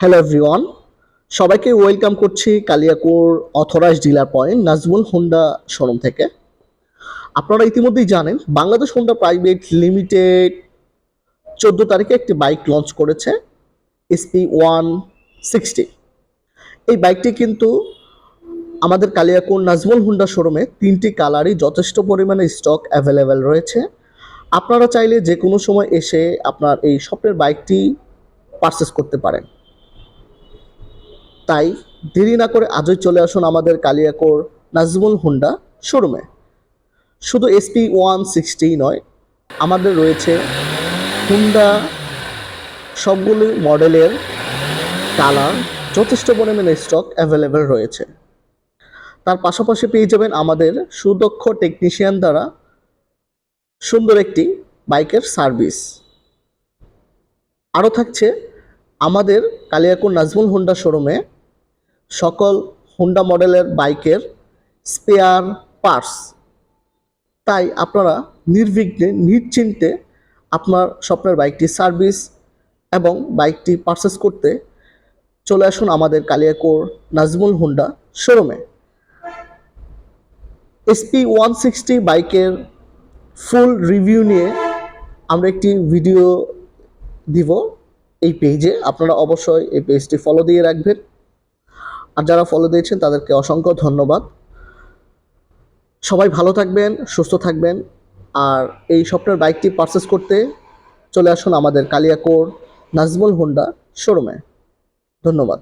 Hello everyone, সবাইকে welcome করছি Kaliakair authorised dealer point Nazmul Honda showroom থেকে। আপনারা ইতিমধ্যেই জানেন বাংলাদেশ হোন্ডা প্রাইভেট লিমিটেড 14 তারিখে একটি বাইক লঞ্চ করেছে, SP160। এই বাইকটি কিন্তু আমাদের কালিয়াকৈর নাজমুল হোন্ডা শোরুমে 3টি কালারই যথেষ্ট পরিমাণে স্টক অ্যাভেলেবেল রয়েছে। আপনারা চাইলে যে কোনো সময় এসে আপনার এই স্বপ্নের বাইকটি পারচেস করতে পারেন। তাই দেরি না করে আজই চলে আসুন আমাদের কালিয়াকৈর নাজমুল হোন্ডা শোরুমে। শুধু SP160 নয়, আমাদের রয়েছে হোন্ডা সবগুলো মডেলের কালার যথেষ্ট পরিমাণে স্টক অ্যাভেলেবেল রয়েছে। তার পাশাপাশি পেয়ে যাবেন আমাদের সুদক্ষ টেকনিশিয়ান দ্বারা সুন্দর একটি বাইকের সার্ভিস। আরও থাকছে আমাদের কালিয়াকৈর নাজমুল হোন্ডা শোরুমে সকল হোন্ডা মডেলের বাইকের স্পেয়ার পার্টস। তাই আপনারা নির্বিঘ্নে নিশ্চিন্তে আপনার স্বপ্নের বাইকটি সার্ভিস এবং বাইকটি পারচেস করতে চলে আসুন আমাদের কালিয়াকৈর নাজমুল হোন্ডা শোরুমে। SP160 বাইকের ফুল রিভিউ নিয়ে আমরা একটি ভিডিও দিব এই পেজে। আপনারা অবশ্যই এই পেজটি ফলো দিয়ে রাখবেন, আর যারা ফলো দিয়েছেন তাদেরকে অসংখ্য ধন্যবাদ। সবাই ভালো থাকবেন, সুস্থ থাকবেন, আর এই স্বপ্নের বাইকটি পারচেস করতে চলে আসুন আমাদের কালিয়াকৈর নাজমুল হোন্ডা শোরুমে। ধন্যবাদ।